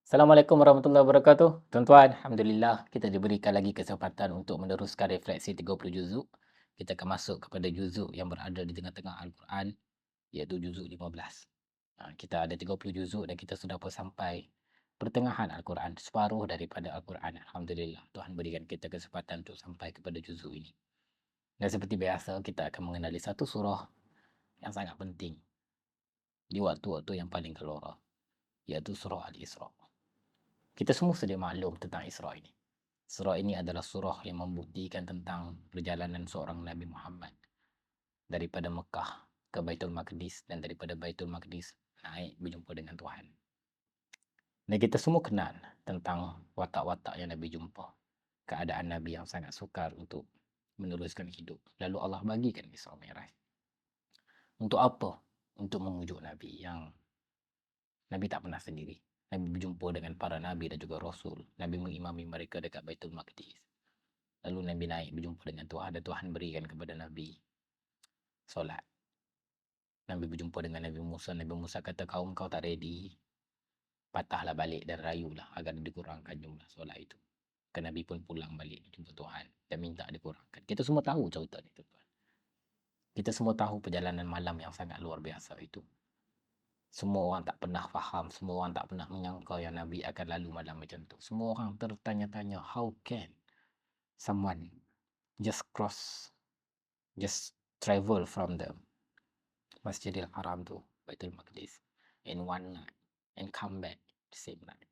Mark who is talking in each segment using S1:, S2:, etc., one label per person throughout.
S1: Assalamualaikum warahmatullahi wabarakatuh. Tuan-tuan, alhamdulillah kita diberikan lagi kesempatan untuk meneruskan refleksi 30 juzuk. Kita akan masuk kepada juzuk yang berada di tengah-tengah Al-Quran, iaitu juzuk 15. Kita ada 30 juzuk dan kita sudah pun sampai pertengahan Al-Quran, separuh daripada Al-Quran. Alhamdulillah, Tuhan berikan kita kesempatan untuk sampai kepada juzuk ini. Dan seperti biasa, kita akan mengenali satu surah yang sangat penting di waktu-waktu yang paling kelora, iaitu surah Al-Isra. Kita semua sedia maklum tentang Isra ini. Surah ini adalah surah yang membuktikan tentang perjalanan seorang Nabi Muhammad daripada Mekah ke Baitul Maqdis dan daripada Baitul Maqdis naik berjumpa dengan Tuhan. Dan kita semua kenal tentang watak-watak yang Nabi jumpa. Keadaan Nabi yang sangat sukar untuk meneruskan hidup. Lalu Allah bagikan Isra Mi'raj. Untuk apa? Untuk memujuk Nabi yang Nabi tak pernah sendiri. Nabi berjumpa dengan para Nabi dan juga Rasul. Nabi mengimami mereka dekat Baitul Maqdis. Lalu Nabi naik berjumpa dengan Tuhan dan Tuhan berikan kepada Nabi solat. Nabi berjumpa dengan Nabi Musa. Nabi Musa kata, kaum kau tak ready. Patahlah balik dan rayulah agar dikurangkan jumlah solat itu. Kan Nabi pun pulang balik jumpa Tuhan dan minta dikurangkan. Kita semua tahu cerita ni, tuan-tuan. Kita semua tahu perjalanan malam yang sangat luar biasa itu. Semua orang tak pernah faham, semua orang tak pernah menyangka yang Nabi akan lalu malam macam tu. Semua orang tertanya-tanya, how can someone just just travel from the Masjidil Haram to Baitul Maqdis in one night and come back the same night.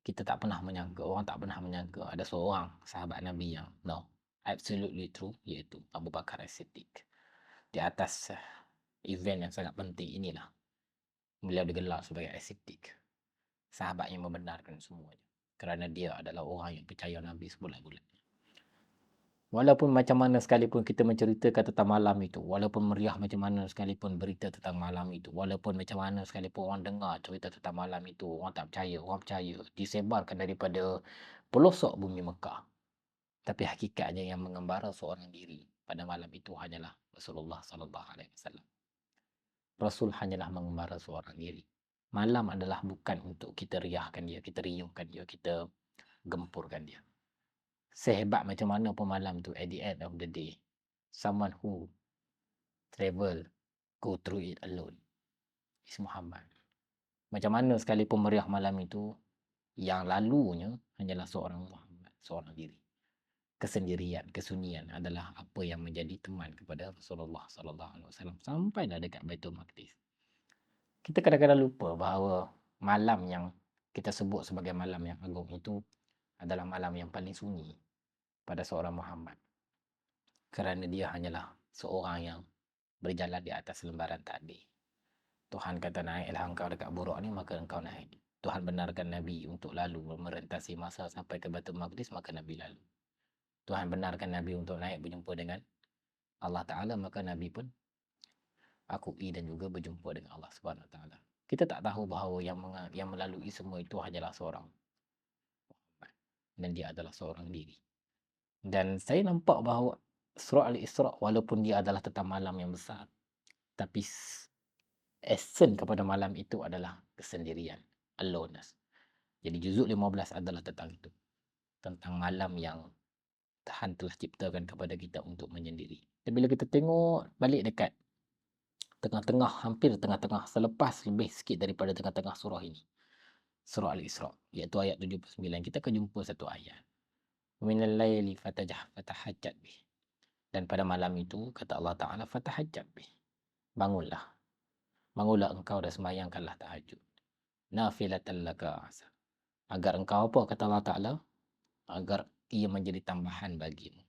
S1: Kita tak pernah menyangka, orang tak pernah menyangka ada seorang sahabat Nabi yang absolutely true, iaitu Abu Bakar As-Siddiq. Di atas event yang sangat penting inilah beliau digelar sebagai As-Siddiq, sahabat yang membenarkan semuanya, kerana dia adalah orang yang percaya Nabi sebulat-bulat. Walaupun macam mana sekalipun kita menceritakan tentang malam itu, walaupun meriah macam mana sekalipun berita tentang malam itu, walaupun macam mana sekalipun orang dengar cerita tentang malam itu, orang tak percaya, orang percaya, disebarkan daripada pelosok bumi Mekah. Tapi hakikatnya yang mengembara seorang diri pada malam itu hanyalah Rasulullah sallallahu alaihi wasallam. Rasul hanyalah mengembara seorang diri. Malam adalah bukan untuk kita riahkan dia, kita riuhkan dia, kita gempurkan dia. Sehebat macam mana pun malam tu, at the end of the day, someone who travel, go through it alone is Muhammad. Macam mana sekalipun meriah malam itu, yang lalunya hanyalah seorang Muhammad, seorang diri. Kesendirian, kesunyian adalah apa yang menjadi teman kepada Rasulullah sallallahu alaihi wasallam sampailah dekat Baitul Maqdis. Kita kadang-kadang lupa bahawa malam yang kita sebut sebagai malam yang agung itu adalah malam yang paling sunyi pada seorang Muhammad. Kerana dia hanyalah seorang yang berjalan di atas lembaran takdir. Tuhan kata naiklah engkau dekat buruk ni, maka engkau naik. Tuhan benarkan Nabi untuk lalu merentasi masa sampai ke Baitul Maqdis, maka Nabi lalu. Tuhan benarkan Nabi untuk naik berjumpa dengan Allah Ta'ala, maka Nabi pun akui dan juga berjumpa dengan Allah Subhanahu Ta'ala. Kita tak tahu bahawa yang melalui semua itu hanyalah seorang Muhammad. Dan dia adalah seorang diri. Dan saya nampak bahawa surah Al-Isra, walaupun dia adalah tentang malam yang besar, tapi esen kepada malam itu adalah kesendirian, aloneness. Jadi juzuk 15 adalah tentang itu. Tentang malam yang Tuhan telah ciptakan kepada kita untuk menyendiri. Dan bila kita tengok balik dekat tengah-tengah, hampir tengah-tengah, selepas lebih sikit daripada tengah-tengah surah ini, surah Al-Isra, iaitu ayat 79, kita akan jumpa satu ayat. Minal laili fatahajjat bih. Dan pada malam itu, kata Allah Ta'ala, fatahajjat bih. Bangunlah. Bangunlah engkau dan semayangkanlah tahajud. Nafilatan laka asa. Agar engkau apa, kata Allah Ta'ala? Agar ia menjadi tambahan bagimu.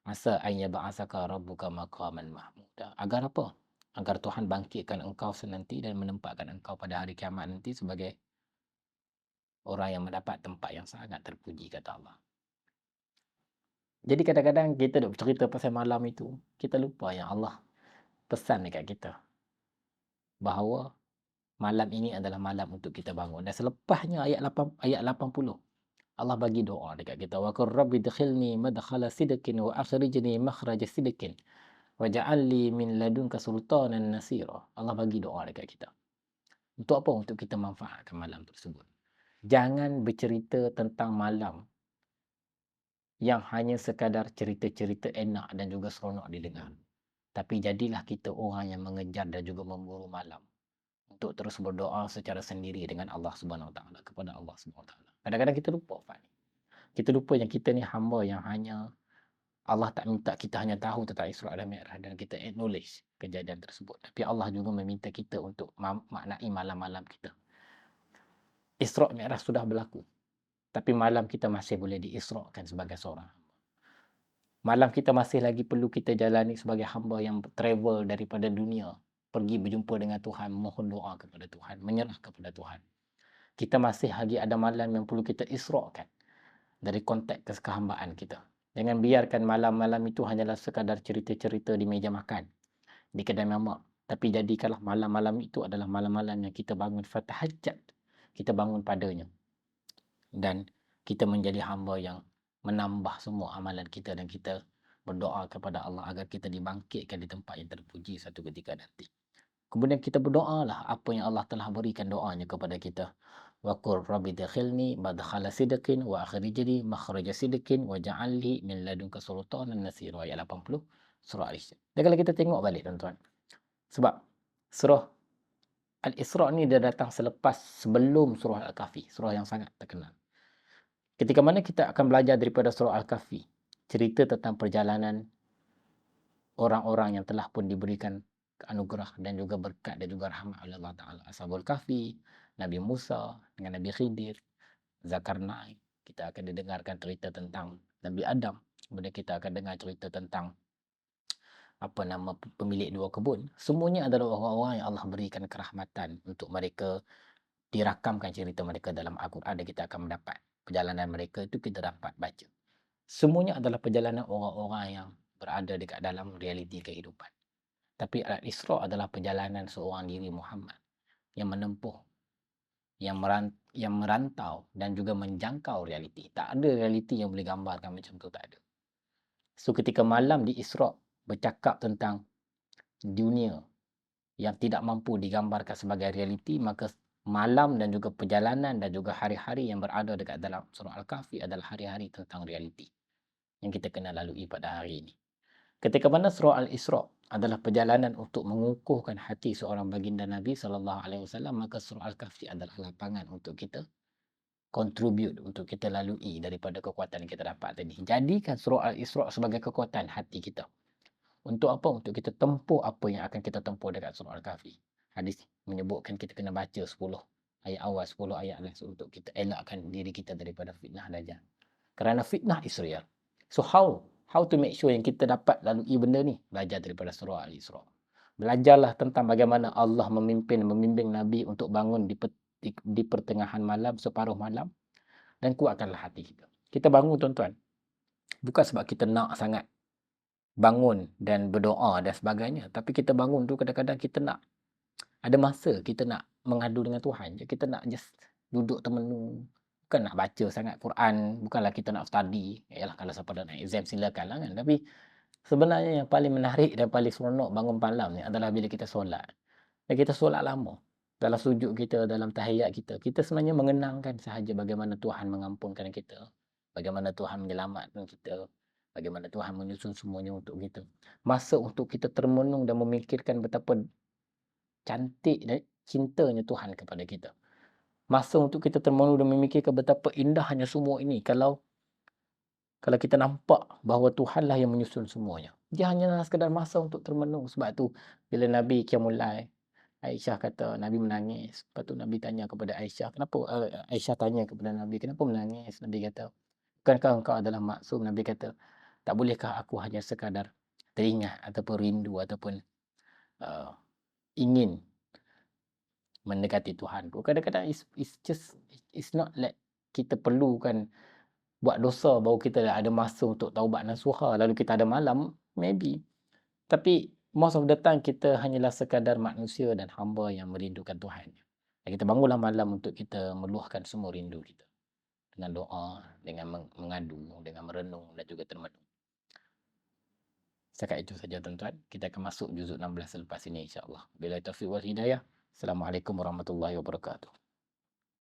S1: Asa an yab'asaka rabbuka maqaman mahmuda. Agar apa? Agar Tuhan bangkitkan engkau senanti dan menempatkan engkau pada hari kiamat nanti sebagai orang yang mendapat tempat yang sangat terpuji, kata Allah. Jadi kadang-kadang kita duk cerita pasal malam itu, kita lupa yang Allah pesan dekat kita bahawa malam ini adalah malam untuk kita bangun. Dan selepasnya ayat 80, Allah bagi doa dekat kita. Wa qur rabbi dkhilni madkhala sidqin wa akhrijni makhraja sidqin waj'al li min ladunka sultanan nasira. Allah bagi doa dekat kita. Untuk apa? Untuk kita manfaatkan malam tersebut. Jangan bercerita tentang malam yang hanya sekadar cerita-cerita enak dan juga seronok didengar. Tapi jadilah kita orang yang mengejar dan juga memburu malam untuk terus berdoa secara sendiri dengan Allah Subhanahu Wa Taala, kepada Allah Subhanahu Wa Taala. Kadang-kadang kita lupa, Fani. Kita lupa yang kita ni hamba yang hanya Allah tak minta kita hanya tahu tentang Isra' dan Mi'raj dan kita acknowledge kejadian tersebut. Tapi Allah juga meminta kita untuk maknai malam-malam kita. Isra' Mi'raj sudah berlaku. Tapi malam kita masih boleh diisra'kan sebagai seorang hamba. Malam kita masih lagi perlu kita jalani sebagai hamba yang travel daripada dunia, pergi berjumpa dengan Tuhan, mohon doa kepada Tuhan, menyerah kepada Tuhan. Kita masih lagi ada malam yang perlu kita isra'kan dari konteks kehambaan kita. Jangan biarkan malam-malam itu hanyalah sekadar cerita-cerita di meja makan, di kedai mamak. Tapi jadikanlah malam-malam itu adalah malam-malam yang kita bangun fatahajjud. Kita bangun padanya. Dan kita menjadi hamba yang menambah semua amalan kita dan kita berdoa kepada Allah agar kita dibangkitkan di tempat yang terpuji satu ketika nanti. Kemudian kita berdoalah apa yang Allah telah berikan doanya kepada kita. Wa qur rabbi dakhilni madkhala sidqin wa akhrijni makhraja sidqin wa ja'alni min ladunka sultanan nasira, ayat 80 surah Al-Isra. Dan kalau kita tengok balik tuan-tuan, sebab surah Al-Isra ni dia datang sebelum surah Al-Kahfi, surah yang sangat terkenal. Ketika mana kita akan belajar daripada surah Al-Kahfi, cerita tentang perjalanan orang-orang yang telah pun diberikan anugerah dan juga berkat dan juga rahmat oleh Allah Ta'ala. Ashabul Kahfi, Nabi Musa dengan Nabi Khidir, Zulkarnain. Kita akan didengarkan cerita tentang Nabi Adam. Kemudian kita akan dengar cerita tentang pemilik dua kebun. Semuanya adalah orang-orang yang Allah berikan kerahmatan untuk mereka dirakamkan cerita mereka dalam Al-Quran dan kita akan mendapat perjalanan mereka itu kita dapat baca. Semuanya adalah perjalanan orang-orang yang berada dekat dalam realiti kehidupan. Tapi Al-Isra adalah perjalanan seorang diri Muhammad yang menempuh, yang merantau dan juga menjangkau realiti. Tak ada realiti yang boleh gambarkan macam tu, tak ada. So ketika malam di Isra bercakap tentang dunia yang tidak mampu digambarkan sebagai realiti, maka malam dan juga perjalanan dan juga hari-hari yang berada dekat dalam surah Al-Kahfi adalah hari-hari tentang realiti yang kita kena lalui pada hari ini. Ketika mana surah Al-Isra adalah perjalanan untuk mengukuhkan hati seorang baginda Nabi SAW, maka surah Al-Kahfi adalah lapangan untuk kita contribute, untuk kita lalui daripada kekuatan yang kita dapat tadi. Jadikan surah Al-Isra sebagai kekuatan hati kita. Untuk apa? Untuk kita tempuh apa yang akan kita tempuh dekat surah Al-Kahfi. Hadis menyebutkan kita kena baca 10 ayat awal, 10 ayat last untuk kita elakkan diri kita daripada fitnah Dajjal. Kerana fitnah Israel. So how to make sure yang kita dapat lalui benda ni? Belajar daripada surah Al-Isra. Belajarlah tentang bagaimana Allah membimbing Nabi untuk bangun di pertengahan malam, separuh malam, dan kuatkanlah hati kita. Kita bangun tuan-tuan, bukan sebab kita nak sangat bangun dan berdoa dan sebagainya, tapi kita bangun tu kadang-kadang kita nak ada masa kita nak mengadu dengan Tuhan je. Kita nak just duduk termenung, bukan nak baca sangat Quran, bukanlah kita nak study. Yalah, kalau siapa nak exam silakanlah kan. Tapi sebenarnya yang paling menarik dan paling seronok bangun malam ni adalah bila kita solat. Dan kita solat lama. Dalam sujud kita, dalam tahiyat kita, kita sebenarnya mengenangkan sahaja bagaimana Tuhan mengampunkan kita, bagaimana Tuhan menyelamatkan kita, bagaimana Tuhan menyusun semuanya untuk kita. Masa untuk kita termenung dan memikirkan betapa cantik dan cintanya Tuhan kepada kita. Masa untuk kita termenung dan memikirkan betapa indahnya semua ini kalau kita nampak bahawa Tuhanlah yang menyusun semuanya. Dia hanyalah sekadar masa untuk termenung. Sebab tu bila Nabi Qiyamul Lail, Aisyah kata Nabi menangis. Lepas tu Nabi tanya kepada Aisyah, kenapa Aisyah tanya kepada Nabi, kenapa menangis? Nabi kata, bukankah engkau adalah maksum? Nabi kata, tak bolehkah aku hanya sekadar teringat ataupun rindu ataupun ingin mendekati Tuhan. Kadang-kadang it's not like kita perlukan buat dosa baru kita ada masa untuk taubat nasuha, lalu kita ada malam, maybe. Tapi most of the time kita hanyalah sekadar manusia dan hamba yang merindukan Tuhan. Dan kita bangunlah malam untuk kita meluahkan semua rindu kita. Dengan doa, dengan mengadu, dengan merenung dan juga termenung. Setakat itu saja tuan-tuan. Kita akan masuk juzuk 16 selepas ini insya-Allah. Billahi taufiq wal hidayah. Assalamualaikum warahmatullahi wabarakatuh.